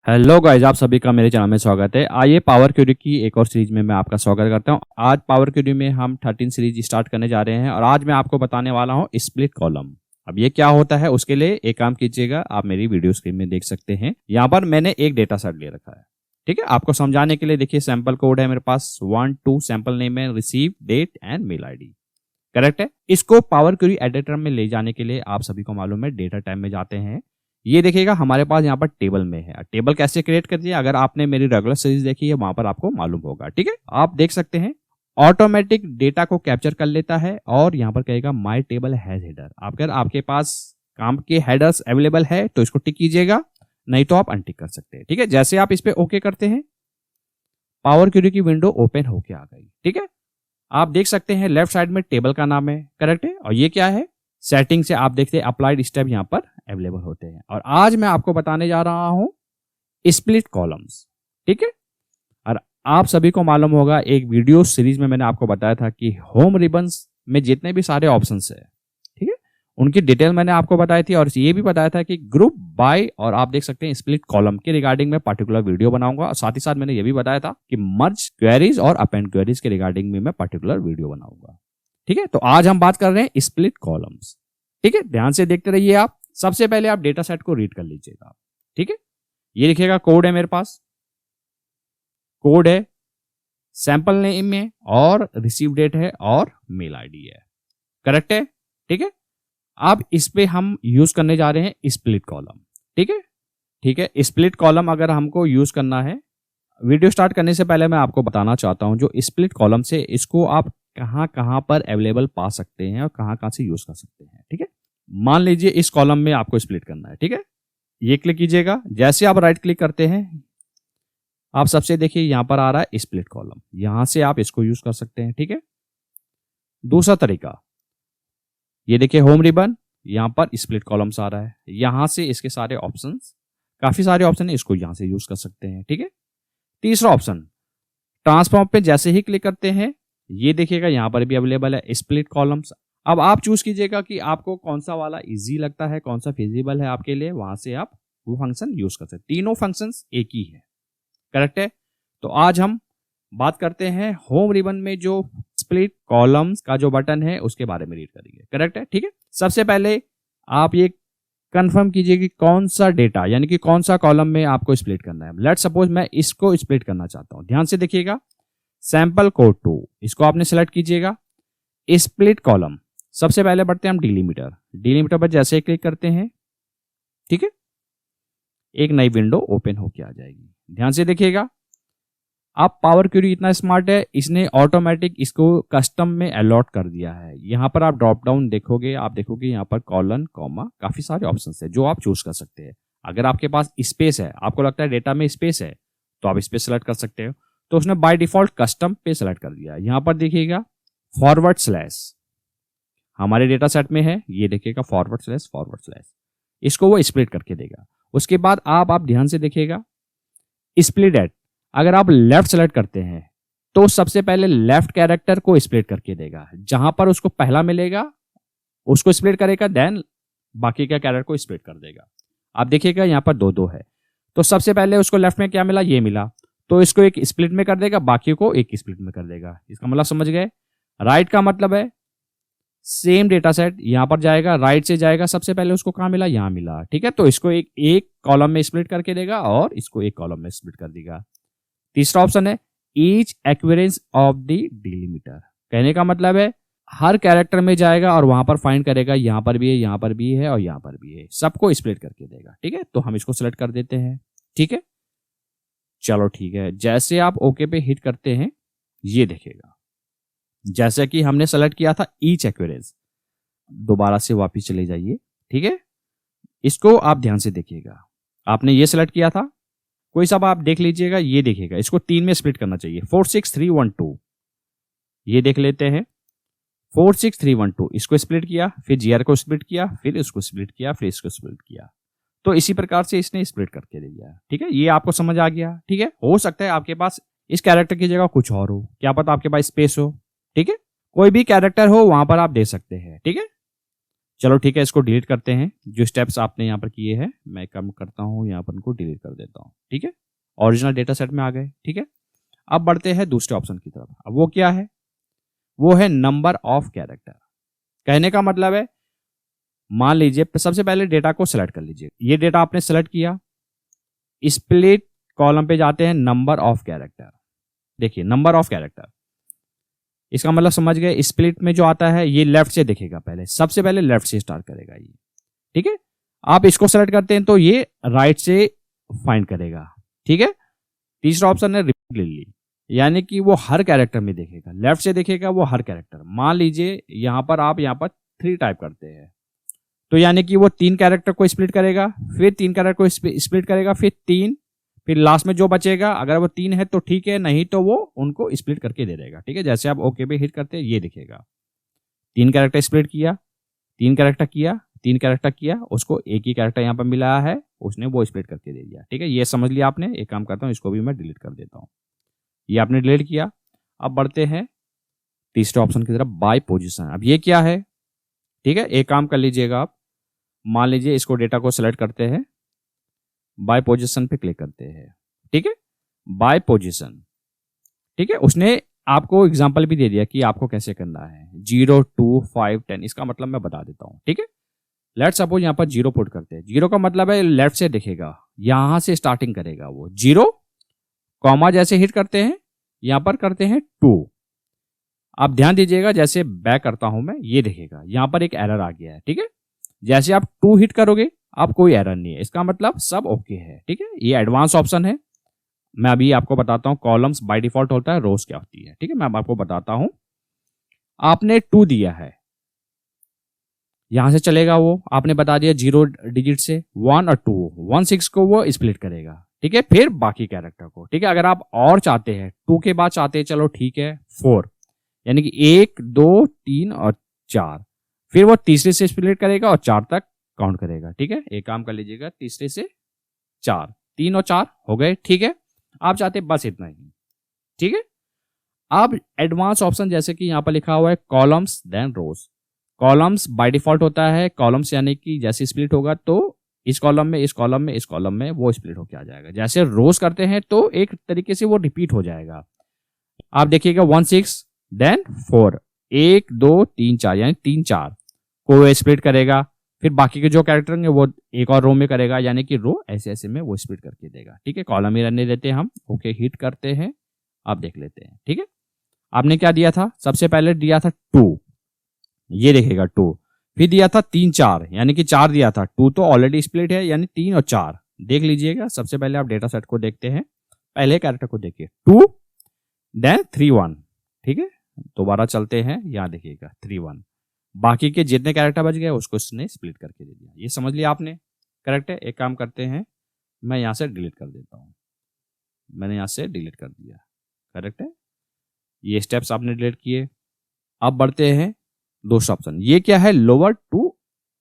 Hello guys, आप सभी का मेरे चैनल में स्वागत है। आइए पावर क्वेरी की एक और सीरीज में मैं आपका स्वागत करता हूं। आज पावर क्वेरी में हम 13 सीरीज स्टार्ट करने जा रहे हैं और आज मैं आपको बताने वाला हूं स्प्लिट कॉलम। अब ये क्या होता है, उसके लिए एक काम कीजिएगा, आप मेरी वीडियो स्क्रीन में देख सकते हैं। यहाँ पर मैंने एक डेटा सेट ले रखा है, ठीक है। आपको समझाने के लिए देखिए, सैंपल कोड है मेरे पास 1 2 सैंपल नेम है, receive date and mail ID, correct है। इसको पावर क्वेरी एडिटर में ले जाने के लिए आप सभी को मालूम है, डेटा टाइप में जाते हैं। ये देखिएगा हमारे पास यहाँ पर टेबल में है। टेबल कैसे क्रिएट करती है, अगर आपने मेरी रेगुलर सीरीज देखी है वहां पर आपको मालूम होगा, ठीक है। आप देख सकते हैं ऑटोमेटिक डेटा को कैप्चर कर लेता है और यहाँ पर कहेगा माय टेबल हैज हेडर। अगर आपके पास काम के हेडर्स अवेलेबल है तो इसको टिक कीजिएगा, नहीं तो आप अनटिक कर सकते हैं, ठीक है। जैसे आप इस पे ओके करते हैं, पावर क्वेरी की विंडो ओपन होके आ गई, ठीक है। आप देख सकते हैं लेफ्ट साइड में टेबल का नाम है, करेक्ट है। और ये क्या है, सेटिंग से आप देखते हैं अप्लाइड स्टेप यहाँ पर अवेलेबल होते हैं। और आज मैं आपको बताने जा रहा हूं स्प्लिट कॉलम्स, ठीक है। और आप सभी को मालूम होगा, एक वीडियो सीरीज में मैंने आपको बताया था कि होम रिबन्स में जितने भी सारे ऑप्शंस है, ठीक है, उनकी डिटेल मैंने आपको बताई थी। और ये भी बताया था कि ग्रुप बाय और आप देख सकते हैं स्प्लिट कॉलम के रिगार्डिंग में पर्टिकुलर वीडियो बनाऊंगा। और साथ ही साथ मैंने ये भी बताया था कि मर्ज क्वेरीज और अपेंड क्वेरीज के रिगार्डिंग में मैं पर्टिकुलर वीडियो बनाऊंगा, ठीक है। तो आज हम बात कर रहे हैं स्प्लिट कॉलम्स, ठीक है। ध्यान से देखते रहिए आप। सबसे पहले आप डेटा सेट को रीड कर लीजिएगा, ठीक है। ये लिखिएगा, कोड है मेरे पास, कोड है, सैंपल नेम है और रिसीव डेट है और मेल आईडी है, करेक्ट है, ठीक है। अब इस पे हम यूज करने जा रहे हैं स्प्लिट कॉलम, ठीक है, ठीक है। स्प्लिट कॉलम अगर हमको यूज करना है, वीडियो स्टार्ट करने से पहले मैं आपको बताना चाहता हूं, जो स्प्लिट कॉलम से इसको आप कहां कहां पर अवेलेबल पा सकते हैं और कहां कहां से यूज कर सकते हैं, ठीक है। मान लीजिए इस कॉलम में आपको स्प्लिट करना है, ठीक है। ये क्लिक कीजिएगा, जैसे आप राइट क्लिक करते हैं आप सबसे देखिए यहां पर आ रहा है स्प्लिट कॉलम, यहां से आप इसको यूज कर सकते हैं, ठीक है। दूसरा तरीका, ये देखिए होम रिबन, यहां पर स्प्लिट कॉलम्स आ रहा है, यहां से इसके सारे ऑप्शंस, काफी सारे ऑप्शन है, इसको यहां से यूज कर सकते हैं, ठीक है। तीसरा ऑप्शन, ट्रांसफॉर्म पे जैसे ही क्लिक करते हैं, ये देखिएगा यहां पर भी अवेलेबल है स्प्लिट कॉलम्स। अब आप चूज कीजिएगा कि आपको कौन सा वाला इजी लगता है, कौन सा फिजिबल है आपके लिए, वहां से आप वो फंक्शन यूज कर सकते हैं। तीनों फंक्शंस एक ही है, करेक्ट है। तो आज हम बात करते हैं होम रिबन में जो स्प्लिट कॉलम्स का जो बटन है उसके बारे में रीड करेंगे, करेक्ट है, ठीक है। सबसे पहले आप ये कंफर्म कीजिए कि कौन सा डेटा यानी कि कौन सा कॉलम में आपको स्प्लिट करना है। लेट्स सपोज मैं इसको स्प्लिट करना चाहता हूं, ध्यान से देखिएगा, सैंपल कोड 2 इसको आपने सेलेक्ट कीजिएगा। स्प्लिट कॉलम, सबसे पहले बढ़ते हैं हम डिलीमीटर, डिलीमीटर पर जैसे क्लिक करते हैं, ठीक है, एक नई विंडो ओपन होके आ जाएगी। ध्यान से देखिएगा, अब पावर क्वेरी इतना स्मार्ट है, इसने ऑटोमेटिक इसको कस्टम में अलॉट कर दिया है। यहां पर आप ड्रॉप डाउन देखोगे, आप देखोगे यहां पर कॉलन कॉमा काफी सारे ऑप्शंस है जो आप चूज कर सकते हैं। अगर आपके पास स्पेस है, आपको लगता है डेटा में स्पेस है, तो आप स्पेस सेलेक्ट कर सकते हो। तो उसने बाय डिफॉल्ट कस्टम पे सेलेक्ट कर दिया। यहां पर देखिएगा फॉरवर्ड स्लैश हमारे डेटा सेट में है, ये देखिएगा फॉरवर्ड स्लैश, इसको वो स्प्लिट करके देगा। उसके बाद आप ध्यान से देखिएगा स्प्लिट एट, अगर आप लेफ्ट सेलेक्ट करते हैं तो सबसे पहले लेफ्ट कैरेक्टर को स्प्लिट करके देगा, जहां पर उसको पहला मिलेगा उसको स्प्लिट करेगा, देन बाकी का कैरेक्टर को स्प्लिट कर देगा। आप देखिएगा यहां पर दो दो है, तो सबसे पहले उसको लेफ्ट में क्या मिला, ये मिला, तो इसको एक स्प्लिट में कर देगा, बाकी को एक स्प्लिट में कर देगा। इसका मतलब समझ गए। राइट का मतलब है सेम डेटा सेट यहां पर जाएगा, राइट से जाएगा, सबसे पहले उसको कहां मिला, यहां मिला, ठीक है, तो इसको एक कॉलम में स्प्लिट करके देगा और इसको एक कॉलम में स्प्लिट कर देगा। तीसरा ऑप्शन है ईच एक्वेरेंस ऑफ द डिलीमीटर, कहने का मतलब है हर कैरेक्टर में जाएगा और वहां पर फाइंड करेगा, यहां पर भी है, यहां पर भी है और यहां पर भी है, सबको स्प्लिट करके देगा, ठीक है। तो हम इसको सिलेक्ट कर देते हैं, ठीक है, चलो ठीक है। जैसे आप ओके पे हिट करते हैं, ये देखेगा जैसे कि हमने सेलेक्ट किया था ईच एक्वेरेंस, दोबारा से वापस चले जाइए, ठीक है। इसको आप ध्यान से देखिएगा, आपने ये सेलेक्ट किया था, कोई सा आप देख लीजिएगा, ये देखिएगा इसको 3 में स्प्लिट करना चाहिए, 4 6 3 1 2, ये देख लेते हैं 4 6 3 1 2, इसको स्प्लिट किया, फिर जीआर को स्प्लिट किया, फिर इसको स्प्लिट किया, फिर इसको स्प्लिट किया, तो इसी प्रकार से इसने स्प्लिट करके दे दिया, ठीक है। ये आपको समझ आ गया, ठीक है। हो सकता है आपके पास इस कैरेक्टर की जगह कुछ और हो, क्या पता आपके पास स्पेस हो, ठीक है, कोई भी कैरेक्टर हो वहां पर आप दे सकते हैं, ठीक है। चलो ठीक है, इसको डिलीट करते हैं। जो स्टेप्स आपने यहाँ पर किए हैं मैं कम करता हूँ, यहाँ पर इनको डिलीट कर देता हूँ। ठीक है, ओरिजिनल डेटा सेट में आ गए। ठीक है, अब बढ़ते हैं दूसरे ऑप्शन की तरफ। अब वो क्या है? वो है नंबर ऑफ कैरेक्टर। कहने का मतलब है, मान लीजिए सबसे पहले डेटा को सिलेक्ट कर लीजिए। ये डेटा आपने सेलेक्ट किया, स्प्लिट कॉलम पे जाते हैं, नंबर ऑफ कैरेक्टर। देखिए नंबर ऑफ कैरेक्टर, इसका मतलब समझ गए। स्प्लिट में जो आता है ये लेफ्ट से दिखेगा, पहले सबसे पहले लेफ्ट से स्टार्ट करेगा ये। ठीक है, आप इसको सेलेक्ट करते हैं तो ये राइट से फाइंड करेगा। ठीक है, तीसरा ऑप्शन है रिपीटेडली, यानी कि वो हर कैरेक्टर में देखेगा, लेफ्ट से देखेगा वो हर कैरेक्टर। मान लीजिए यहां पर आप यहां पर 3 टाइप करते हैं, तो यानी कि वो 3 कैरेक्टर को स्प्लिट करेगा, फिर 3 कैरेक्टर को स्प्लिट करेगा, फिर 3, फिर लास्ट में जो बचेगा, अगर वो 3 है तो ठीक है, नहीं तो वो उनको स्प्लिट करके दे देगा। ठीक है, जैसे आप ओके पे हिट करते हैं ये दिखेगा, 3 कैरेक्टर स्प्लिट किया, 3 कैरेक्टर किया, 3 कैरेक्टर किया, उसको एक ही कैरेक्टर यहाँ पर मिला है, उसने वो स्प्लिट करके दे दिया। ठीक है, ये समझ लिया आपने। एक काम करता हूँ, इसको भी मैं डिलीट कर देता हूँ। ये आपने डिलीट किया। अब बढ़ते हैं तीसरे ऑप्शन की तरफ, बाय पोजीशन। अब ये क्या है? ठीक है, एक काम कर लीजिएगा आप, मान लीजिए इसको डेटा को सेलेक्ट करते हैं, बाय पोजीशन पे क्लिक करते हैं। ठीक है, बाय पोजीशन। ठीक है, उसने आपको एग्जांपल भी दे दिया कि आपको कैसे करना है, 0, 2, 5, 10। इसका मतलब मैं बता देता हूं। ठीक है, लेट सपोज यहां पर 0 पुट करते हैं। 0 का मतलब है लेफ्ट से दिखेगा, यहां से स्टार्टिंग करेगा वो 0, कॉमा जैसे हिट करते हैं यहां पर करते हैं 2। आप ध्यान दीजिएगा, जैसे बैक करता हूं मैं, ये दिखेगा यहां पर एक एरर आ गया है। ठीक है, जैसे आप 2 हिट करोगे आप कोई एरर नहीं है, इसका मतलब सब ओके है। ठीक है, ये एडवांस ऑप्शन है। मैं अभी आपको बताता हूं कॉलम्स बाय डिफॉल्ट होता है, रोज क्या होती है। ठीक है, मैं आपको बताता हूं। आपने 2 दिया है, यहां से चलेगा वो, आपने बता दिया 0 डिजिट से 1 और 2, 1 6 को वो स्प्लिट करेगा। ठीक है, फिर बाकी कैरेक्टर को। ठीक है, अगर आप और चाहते हैं 2 के बाद चाहते हैं, चलो ठीक है 4, यानी कि 1 2 3 और 4, फिर वो तीसरे से स्प्लिट करेगा और 4 तक काउंट करेगा। ठीक है, एक काम कर लीजिएगा, तीसरे से 4, 3 और 4 हो गए। ठीक है, आप चाहते हैं बस इतना ही। ठीक है, अब एडवांस ऑप्शन जैसे कि यहां पर लिखा हुआ है columns then rows. Columns by default होता है, कॉलम्स यानी कि जैसे स्प्लिट होगा तो इस कॉलम में, इस कॉलम में, इस कॉलम में वो स्प्लिट होकर आ जाएगा। जैसे रोज करते हैं तो एक तरीके से वो रिपीट हो जाएगा। आप देखिएगा 1 6 देन 4, 1 2 3 4, यानी 3 4 को स्प्लिट करेगा, फिर बाकी के जो कैरेक्टर होंगे वो एक और रो में करेगा, यानी कि रो ऐसे ऐसे में वो स्प्लिट करके देगा। ठीक है, कॉलम ही रहने देते हैं हम, ओके हिट करते हैं, आप देख लेते हैं। ठीक है, आपने क्या दिया था? सबसे पहले दिया था 2, ये देखेगा 2, फिर दिया था 3 4, यानी कि 4 दिया था, 2 तो ऑलरेडी स्प्लिट है, यानी 3 और 4 देख लीजिएगा। सबसे पहले आप डेटा सेट को देखते हैं, पहले कैरेक्टर को देखिए 2 देन 3 1। ठीक है, दोबारा चलते हैं, यहां देखिएगा 3 1, बाकी के जितने कैरेक्टर बच गए उसको इसने स्प्लिट करके दे दिया। ये समझ लिया आपने, करेक्ट है। एक काम करते हैं, मैं यहां से डिलीट कर देता हूं, मैंने यहां से डिलीट कर दिया, करेक्ट है। ये स्टेप्स आपने डिलीट किए। अब बढ़ते हैं दूसरा ऑप्शन, ये क्या है? Lower to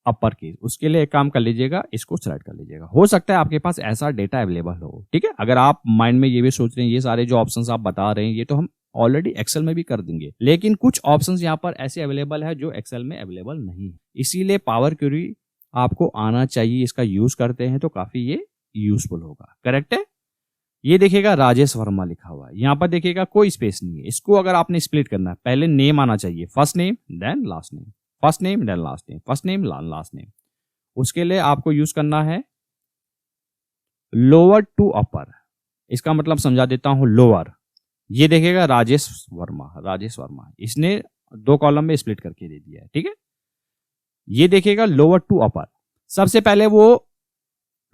upper case. उसके लिए एक काम कर लीजिएगा, इसको सेलेक्ट कर लीजिएगा। हो सकता है आपके पास ऐसा डेटा अवेलेबल हो। ठीक है, अगर आप माइंड में ये भी सोच रहे हैं ये सारे जो ऑप्शंस आप बता रहे हैं ये तो हम ऑलरेडी एक्सेल में भी कर देंगे, लेकिन कुछ ऑप्शंस यहाँ पर ऐसे अवेलेबल है जो एक्सेल में अवेलेबल नहीं है, इसीलिए पावर क्वेरी आपको आना चाहिए। इसका यूज करते हैं तो काफी ये यूजफुल होगा, करेक्ट है। ये देखिएगा राजेश वर्मा लिखा हुआ है, यहाँ पर देखिएगा कोई स्पेस नहीं है। इसको अगर आपने स्प्लिट करना है, पहले नेम आना चाहिए, first name then last name, first name then last name, first name last name. उसके लिए आपको यूज करना है लोअर टू अपर। इसका मतलब समझा देता हूं, लोअर, ये देखिएगा राजेश वर्मा, इसने 2 कॉलम में स्प्लिट करके दे दिया है। ठीक है, ये देखिएगा लोअर टू अपर, सबसे पहले वो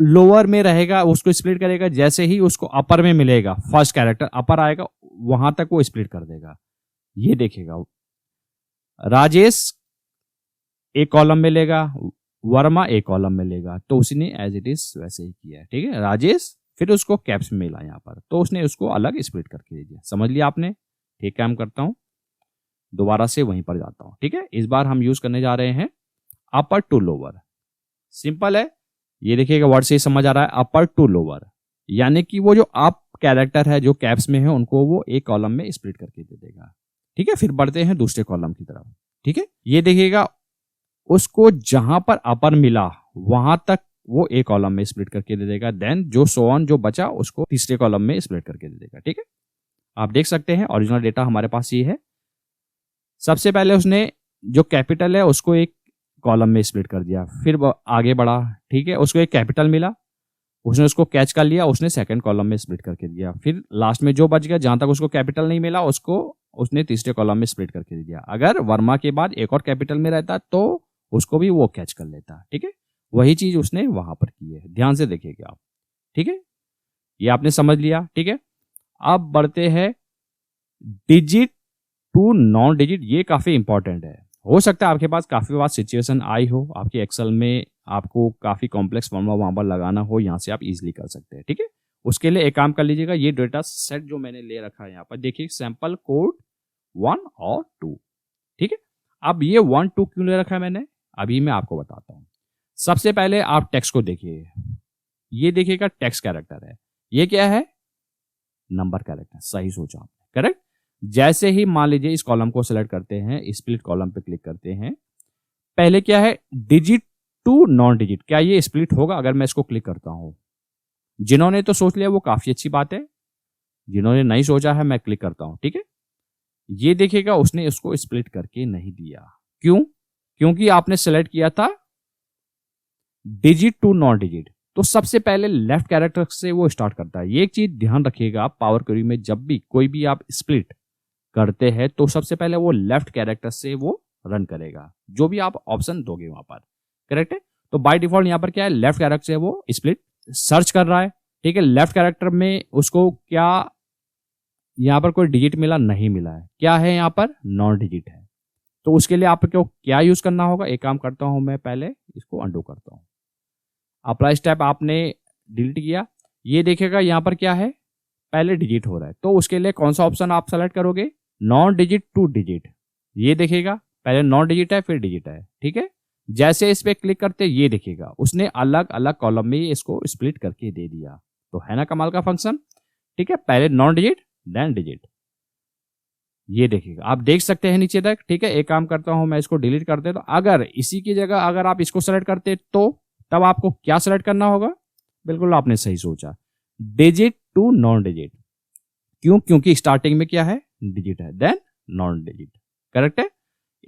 लोअर में रहेगा, उसको स्प्लिट करेगा, जैसे ही उसको अपर में मिलेगा, फर्स्ट कैरेक्टर अपर आएगा वहां तक वो स्प्लिट कर देगा। ये देखिएगा राजेश एक कॉलम में लेगा, वर्मा एक कॉलम में लेगा, तो उसने एज इट इज वैसे ही किया है। ठीक है, राजेश, फिर उसको कैप्स में मिला यहाँ पर, तो उसने उसको अलग स्प्लिट करके दे दिया। समझ लिया आपने। ठीक, काम करता हूं, दोबारा से वहीं पर जाता हूं। ठीक है, इस बार हम यूज करने जा रहे हैं अपर टू लोअर। सिंपल है, ये देखिएगा वर्ड से ही समझ आ रहा है, अपर टू लोअर, यानी कि वो जो अप कैरेक्टर है जो कैप्स में है उनको वो एक कॉलम में स्प्लिट करके दे देगा। ठीक है, फिर बढ़ते हैं दूसरे कॉलम की तरफ। ठीक है, ये देखिएगा उसको जहां पर अपर मिला वहां तक वो एक कॉलम में स्प्लिट करके दे देगा, देन जो सो ऑन जो बचा उसको तीसरे कॉलम में स्प्लिट करके दे देगा। ठीक है, आप देख सकते हैं ओरिजिनल डेटा हमारे पास ये है। सबसे पहले उसने जो कैपिटल है उसको एक कॉलम में स्प्लिट कर दिया, फिर आगे बढ़ा, ठीक है, उसको एक कैपिटल मिला, उसने उसको कैच कर लिया, उसने सेकंड कॉलम में स्प्लिट करके दिया, फिर लास्ट में जो बच गया जहां तक उसको कैपिटल नहीं मिला उसको उसने तीसरे कॉलम में स्प्लिट करके दे दिया। अगर वर्मा के बाद एक और कैपिटल में रहता तो उसको भी वो कैच कर लेता। ठीक है, वही चीज उसने वहां पर की है, ध्यान से देखिएगा आप। ठीक है, ये आपने समझ लिया। ठीक है, अब बढ़ते हैं डिजिट टू नॉन डिजिट। ये काफी इंपॉर्टेंट है। हो सकता है आपके पास काफी बार सिचुएशन आई हो, आपके एक्सेल में आपको काफी कॉम्प्लेक्स फॉर्मूला वहां पर लगाना हो, यहां से आप इजीली कर सकते हैं। ठीक है, उसके लिए एक काम कर लीजिएगा, ये डेटा सेट जो मैंने ले रखा है यहाँ पर देखिए, सैंपल कोड 1 और 2। ठीक है, अब ये 1 2 क्यों ले रखा है मैंने, अभी मैं आपको बताता हूं। सबसे पहले आप टेक्स्ट को देखिए, ये देखिएगा टेक्स्ट कैरेक्टर है, ये क्या है, नंबर कैरेक्टर। सही सोचा आपने, करेक्ट। जैसे ही मान लीजिए इस कॉलम को सिलेक्ट करते हैं, स्प्लिट कॉलम पे क्लिक करते हैं, पहले क्या है, डिजिट टू नॉन डिजिट, क्या ये स्प्लिट होगा अगर मैं इसको क्लिक करता हूं। जिन्होंने तो सोच लिया वो काफी अच्छी बात है, जिन्होंने नहीं सोचा है मैं क्लिक करता हूं। ठीक है, ये देखिएगा उसने इसको स्प्लिट करके नहीं दिया। क्यों, क्योंकि आपने सेलेक्ट किया था डिजिट टू नॉन डिजिट, तो सबसे पहले लेफ्ट कैरेक्टर से वो स्टार्ट करता है। ये एक चीज ध्यान रखिएगा, पावर क्वेरी में जब भी कोई भी आप स्प्लिट करते हैं तो सबसे पहले वो लेफ्ट कैरेक्टर से वो रन करेगा, जो भी आप ऑप्शन दोगे वहां पर, करेक्ट है। तो बाय डिफॉल्ट यहाँ पर क्या है, लेफ्ट कैरेक्टर से वो स्प्लिट सर्च कर रहा है। ठीक है, लेफ्ट कैरेक्टर में उसको क्या यहाँ पर कोई डिजिट मिला, नहीं मिला है, क्या है यहाँ पर, नॉन डिजिट है। तो उसके लिए आपको क्या यूज करना होगा, एक काम करता हूं मैं पहले इसको अंडू करता हूं। अप्लाई स्टेप आपने डिलीट किया, ये देखेगा यहाँ पर क्या है, पहले डिजिट हो रहा है, तो उसके लिए कौन सा ऑप्शन आप सेलेक्ट करोगे, नॉन डिजिट टू डिजिट। ये देखेगा पहले नॉन डिजिट है फिर डिजिट है। ठीक है, जैसे इस पे क्लिक करते ये देखेगा उसने अलग अलग कॉलम में इसको स्प्लिट करके दे दिया। तो है ना कमाल का फंक्शन। ठीक है, पहले नॉन डिजिट देन डिजिट, ये देखिएगा आप देख सकते हैं नीचे तक। ठीक है, एक काम करता हूं मैं इसको डिलीट कर देता हूं। अगर इसी की जगह अगर आप इसको सेलेक्ट करते तो तब आपको क्या सेलेक्ट करना होगा, बिल्कुल आपने सही सोचा, डिजिट टू नॉन डिजिट। क्यों, क्योंकि स्टार्टिंग में क्या है, डिजिट है, देन नॉन डिजिट, करेक्ट है।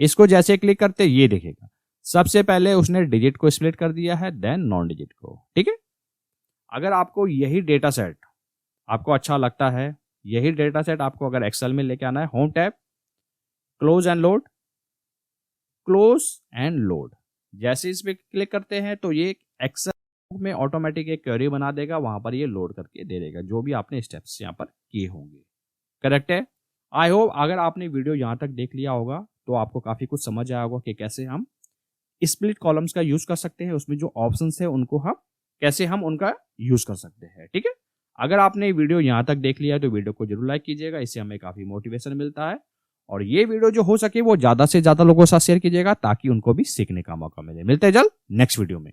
इसको जैसे क्लिक करते ये देखेगा सबसे पहले उसने डिजिट को स्प्लिट कर दिया है, देन नॉन डिजिट को। ठीक है, अगर आपको यही डेटा सेट आपको अच्छा लगता है, यही डेटा सेट आपको अगर एक्सेल में लेके आना है, home tab, close and load, close and load, जैसे इस पे क्लिक करते हैं तो ये एक्सेल में ऑटोमेटिक एक क्वेरी बना देगा, वहां पर ये लोड करके दे देगा जो भी आपने स्टेप्स यहाँ पर किए होंगे, करेक्ट है। आई होप अगर आपने वीडियो यहाँ तक देख लिया होगा तो आपको काफी कुछ समझ आया होगा कि कैसे हम स्प्लिट कॉलम्स का यूज कर सकते हैं, उसमें जो ऑप्शंस है उनको हम कैसे हम उनका यूज कर सकते हैं। ठीक है, अगर आपने वीडियो यहाँ तक देख लिया है तो वीडियो को जरूर लाइक कीजिएगा, इससे हमें काफी मोटिवेशन मिलता है। और ये वीडियो जो हो सके वो ज्यादा से ज्यादा लोगों के साथ शेयर कीजिएगा ताकि उनको भी सीखने का मौका मिले। मिलते हैं जल्द नेक्स्ट वीडियो में।